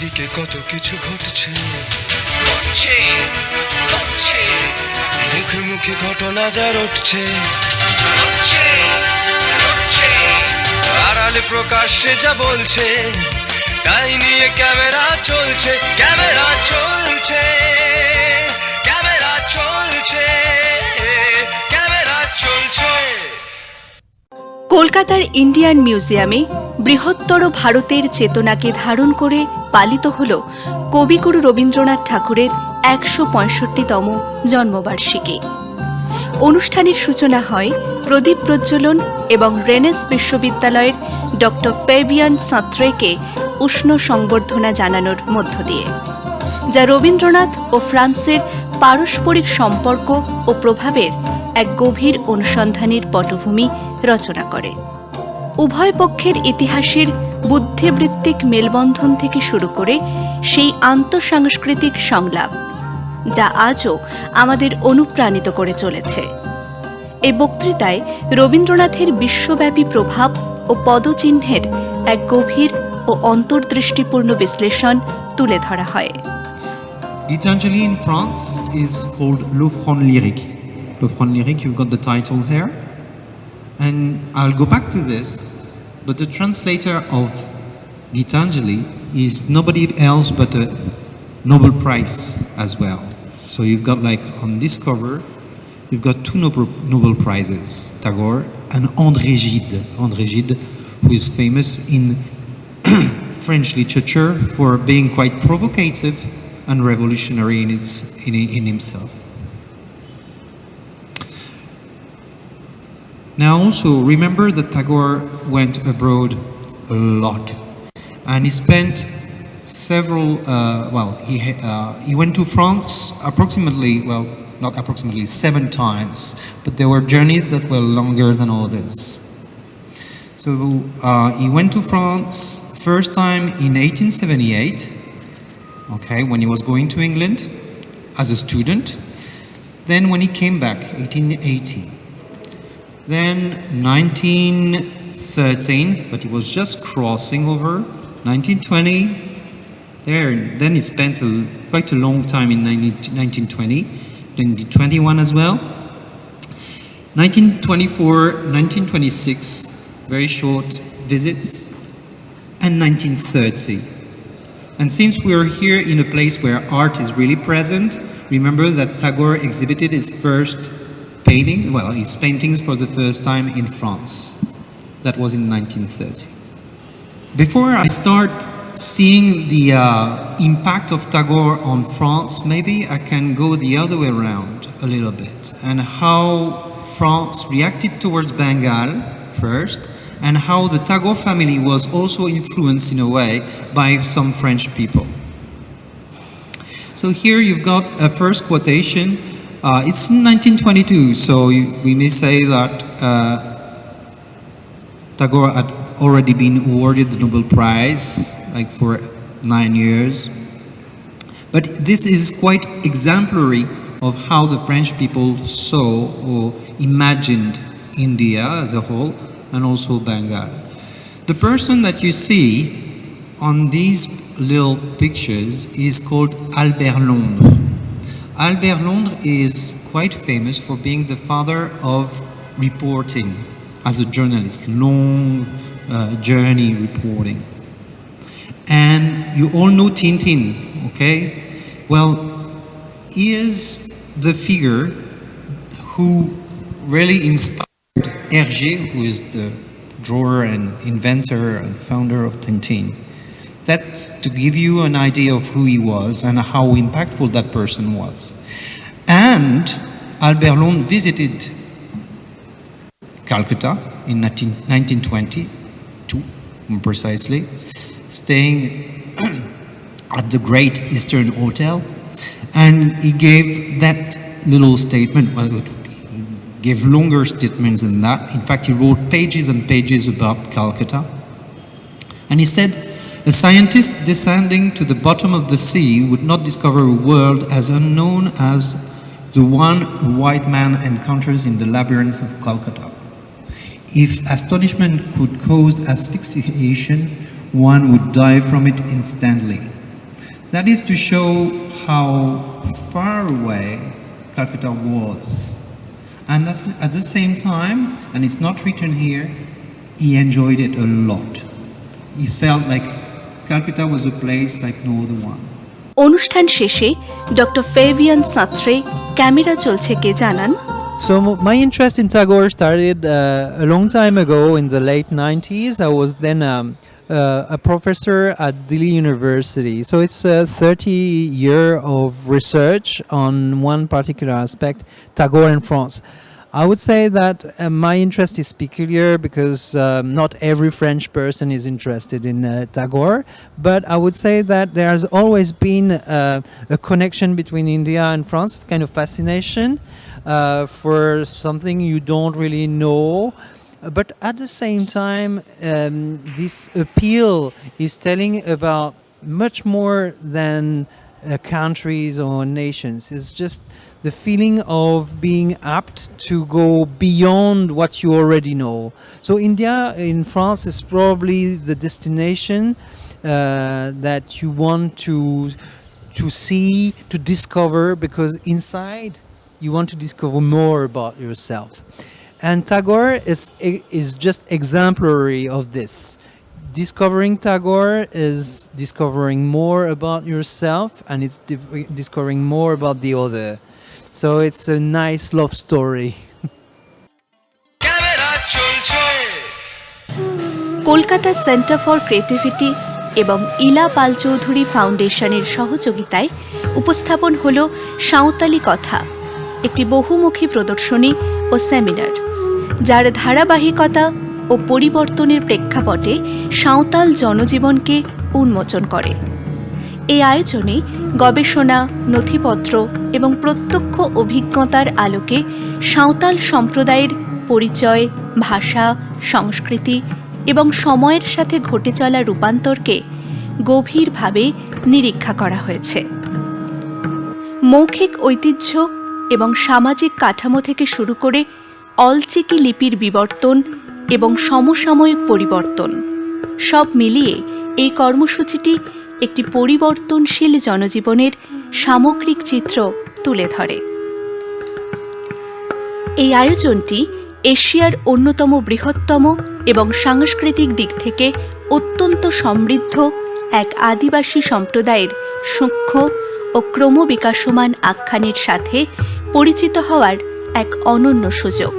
চারিদিকে কত কিছু ঘটছে, মুখে মুখে ঘটনা যা রটছে, আড়ালে প্রকাশ্যে যা বলছে, তাই নিয়ে ক্যামেরা চলছে, ক্যামেরা চলছে, ক্যামেরা চলছে, ক্যামেরা চলছে। কলকাতার ইন্ডিয়ান মিউজিয়ামে বৃহত্তর ভারতের চেতনাকে ধারণ করে পালিত হল কবিগুরু রবীন্দ্রনাথ ঠাকুরের ১৬৫তম জন্মবার্ষিকী। অনুষ্ঠানের সূচনা হয় প্রদীপ প্রজ্বলন এবং রেনেস বিশ্ববিদ্যালয়ের ডক্টর ফেবিয়ান সাঁতরেকে উষ্ণ সংবর্ধনা জানানোর মধ্য দিয়ে, যা রবীন্দ্রনাথ ও ফ্রান্সের পারস্পরিক সম্পর্ক ও প্রভাবের এক গভীর অনুসন্ধানের পটভূমি রচনা করে। উভয় পক্ষের ইতিহাসের বুদ্ধিবৃত্তিক মেলবন্ধন থেকে শুরু করে সেই আন্তঃসাংস্কৃতিক সংলাপ যা আজও আমাদের অনুপ্রাণিত করে চলেছে। এই বক্তৃতায় রবীন্দ্রনাথের বিশ্বব্যাপী প্রভাব ও পদচিহ্নের এক গভীর ও অন্তর্দৃষ্টিপূর্ণ বিশ্লেষণ তুলে ধরা হয়। Gitanjali in France is called l'offrande lyrique. L'offrande lyrique, you've got the title here. And I'll go back to this, but the translator of Gitanjali is nobody else but a Nobel Prize as well. So you've got, like, on this cover, you've got two Nobel Prizes, Tagore and André Gide. André Gide, who is famous in French literature for being quite provocative and revolutionary in himself. Now also remember that Tagore went abroad a lot, and he spent several, he went to France not approximately 7 times, but there were journeys that were longer than others. So he went to France first time in 1878, okay, when he was going to England as a student. Then when he came back, 1880. Then 1913, but he was just crossing over. 1920, then he spent quite a long time in 1920, 1921 as well. 1924, 1926, very short visits, and 1930. And since we are here in a place where art is really present, remember that Tagore exhibited his his paintings for the first time in France. That was in 1930. Before I start seeing the impact of Tagore on France, maybe I can go the other way around a little bit, and how France reacted towards Bengal first, and how the Tagore family was also influenced in a way by some French people. So here you've got a first quotation. It's in 1922, so we may say that Tagore had already been awarded the Nobel Prize, like for 9 years. But this is quite exemplary of how the French people saw or imagined India as a whole, and also Bengal. The person that you see on these little pictures is called Albert Londres. Albert Londres is quite famous for being the father of reporting as a journalist, long journey reporting. And you all know Tintin, okay? Well, he is the figure who really inspired Hergé, who is the drawer and inventor and founder of Tintin. That's to give you an idea of who he was and how impactful that person was. And Albert Londres visited Calcutta in 1922, more precisely, staying at the Great Eastern Hotel, and he gave that little statement. Well, he gave longer statements than that. In fact, he wrote pages and pages about Calcutta, and he said, "A scientist descending to the bottom of the sea would not discover a world as unknown as the one a white man encounters in the labyrinths of Calcutta. If astonishment could cause asphyxiation, one would die from it instantly. That is to show how far away Calcutta was. And at the same time, and it's not written here, he enjoyed it a lot. He felt like Calcutta was a place like no other one. অনুষ্ঠান শেষে doctor Fabian সাঁতরে camera চলছেকে জানান, So my interest in Tagore started a long time ago in the late 90s. I was then a professor at Delhi University. So it's a 30-year of research on one particular aspect, Tagore in France. I would say that my interest is peculiar because not every French person is interested in Tagore, but I would say that there has always been a connection between India and France, kind of fascination for something you don't really know. But at the same time, this appeal is telling about much more than countries or nations. It's just the feeling of being apt to go beyond what you already know. So India in France is probably the destination that you want to see, to discover, because inside you want to discover more about yourself. And Tagore is just exemplary of this. Discovering Tagore is discovering more about yourself, and it's discovering more about the other. So it's a nice love story. Camera চলছে Kolkata centre for creativity এবং ইলা পাল চৌধুরী ফাউন্ডেশনের সহযোগিতায় উপস্থাপন হল সাঁওতালি কথা, একটি বহুমুখী প্রদর্শনী ও সেমিনার, যার ধারাবাহিকতা ও পরিবর্তনের প্রেক্ষাপটে সাঁওতাল জনজীবনকে উন্মোচন করে। এই আয়োজনে গবেষণা, নথিপত্র এবং প্রত্যক্ষ অভিজ্ঞতার আলোকে সাঁওতাল সম্প্রদায়ের পরিচয়, ভাষা, সংস্কৃতি এবং সময়ের সাথে ঘটে চলা রূপান্তরকে গভীরভাবে নিরীক্ষা করা হয়েছে। মৌখিক ঐতিহ্য এবং সামাজিক কাঠামো থেকে শুরু করে অলচিকি লিপির বিবর্তন এবং সমসাময়িক পরিবর্তন সব মিলিয়ে এই কর্মসূচিটি একটি পরিবর্তনশীল জনজীবনের সামগ্রিক চিত্র তুলে ধরে। এই আয়োজনটি এশিয়ার অন্যতম বৃহত্তম এবং সাংস্কৃতিক দিক থেকে অত্যন্ত সমৃদ্ধ এক আদিবাসী সম্প্রদায়ের সূক্ষ্ম ও ক্রমবিকাশমান আখ্যানের সাথে পরিচিত হওয়ার এক অনন্য সুযোগ।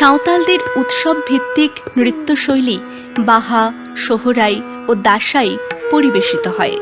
সাঁওতালদের উৎসব ভিত্তিক নৃত্যশৈলী বাহা, সোহরাই ও দাসাই পরিবেশিত হয়।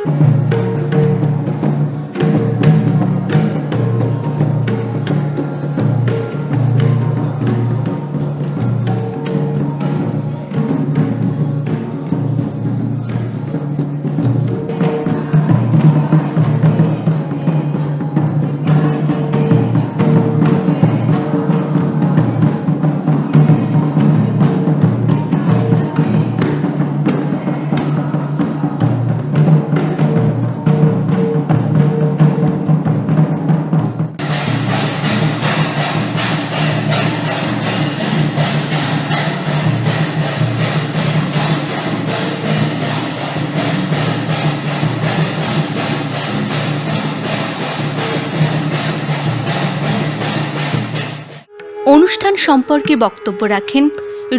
অনুষ্ঠান সম্পর্কে বক্তব্য রাখেন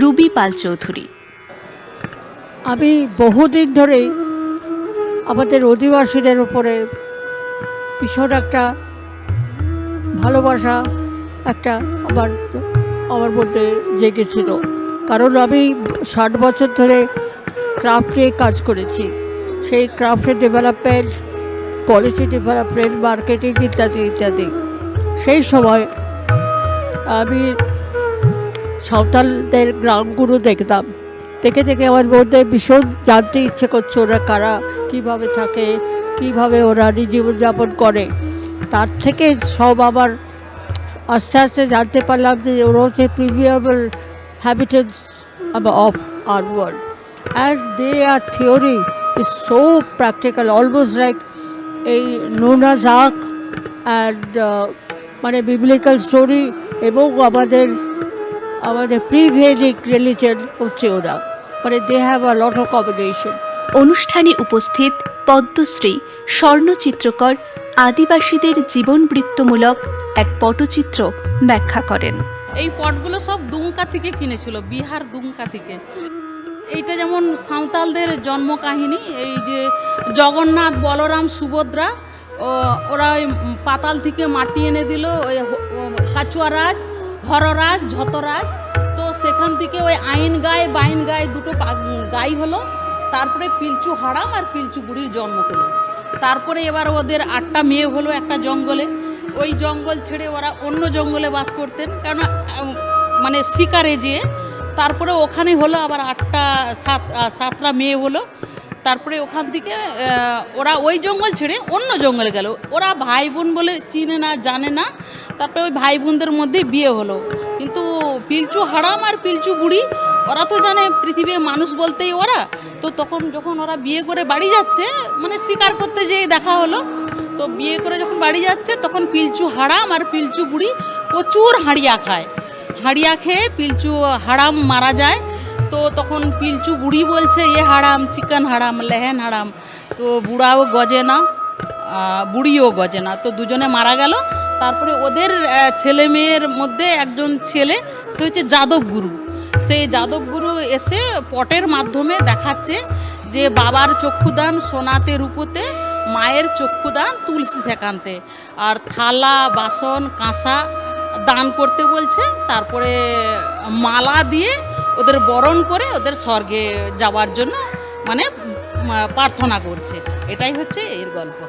রুবি পাল চৌধুরী। আমি বহুদিন ধরেই আমাদের অধিবাসীদের উপরে ভীষণ একটা ভালোবাসা একটা আমার মধ্যে জেগেছিল, কারণ আমি 60 বছর ধরে ক্রাফট নিয়ে কাজ করেছি। সেই ক্রাফটের ডেভেলপমেন্ট, পলিসি ডেভেলপমেন্ট, মার্কেটিং ইত্যাদি ইত্যাদি। সেই সময় আমি সাঁওতালদের গ্রামগুলো দেখতাম, দেখে দেখে আমার মধ্যে ভীষণ জানতে ইচ্ছে করছে ওরা কারা, কীভাবে থাকে, কীভাবে ওরা জীবনযাপন করে। তার থেকে সব আবার আস্তে আস্তে জানতে পারলাম যে ওরা হচ্ছে প্রিমিয়াবল হ্যাবিটেন্টস of our world, and their theory is so practical, almost like a Noah's Ark and মানে বিবলিক্যাল স্টোরি, এবং আমাদের প্রি-ভেদিক রিলিজন হচ্ছে ওরা, মানে they have a lot of combination. অনুষ্ঠানে উপস্থিত পদ্মশ্রী স্বর্ণচিত্রকর আদিবাসীদের জীবনবৃত্তমূলক এক পটচিত্র ব্যাখ্যা করেন। এই পটগুলো সব দুমকা থেকে কিনেছিল, বিহার দুমকা থেকে। এইটা যেমন সাঁওতালদের জন্ম কাহিনী, এই যে জগন্নাথ, বলরাম, সুভদ্রা, ওরা ওই পাতাল থেকে মাটি এনে দিল, ওই কাচুয়ারাজ, হররাজ, ঝতরাজ। তো সেখান থেকে ওই আইন গায়ে বাইন গায়ে দুটো গাই হলো। তারপরে পিলচু হারাম আর পিলচু বুড়ির জন্ম হলো। তারপরে এবার ওদের 8টা মেয়ে হলো একটা জঙ্গলে। ওই জঙ্গল ছেড়ে ওরা অন্য জঙ্গলে বাস করতেন, কেননা মানে শিকারে যেয়ে। তারপরে ওখানে হলো আবার 7টা মেয়ে হলো। তারপরে ওখান থেকে ওরা ওই জঙ্গল ছেড়ে অন্য জঙ্গলে গেল। ওরা ভাই বোন বলে চিনে না, জানে না। তারপরে ওই ভাই বোনদের মধ্যে বিয়ে হলো। কিন্তু পিলচু হারাম আর পিলচু বুড়ি ওরা তো জানে পৃথিবীর মানুষ বলতেই ওরা। তো তখন যখন ওরা বিয়ে করে বাড়ি যাচ্ছে, মানে শিকার করতে যেয়ে দেখা হলো। তো বিয়ে করে যখন বাড়ি যাচ্ছে, তখন পিলচু হারাম আর পিলচু বুড়ি প্রচুর হাঁড়িয়া খায়। হাঁড়িয়া খেয়ে পিলচু হারাম মারা যায়। তো তখন পিলচু বুড়ি বলছে, এ হারাম, চিকেন হারাম, লেহেন হারাম। তো বুড়াও গজে না, বুড়িও গজে না। তো দুজনে মারা গেল। তারপরে ওদের ছেলে মেয়ের মধ্যে একজন ছেলে, সে হচ্ছে যাদবগুরু। সেই যাদবগুরু এসে পটের মাধ্যমে দেখাচ্ছে যে বাবার চক্ষুদান সোনাতে রূপোতে, মায়ের চক্ষুদান তুলসী সেকান্তে, আর থালা বাসন কাঁসা দান করতে বলছে। তারপরে মালা দিয়ে ওদের বরণ করে ওদের স্বর্গে যাওয়ার জন্য মানে প্রার্থনা করছে। এটাই হচ্ছে এর গল্প।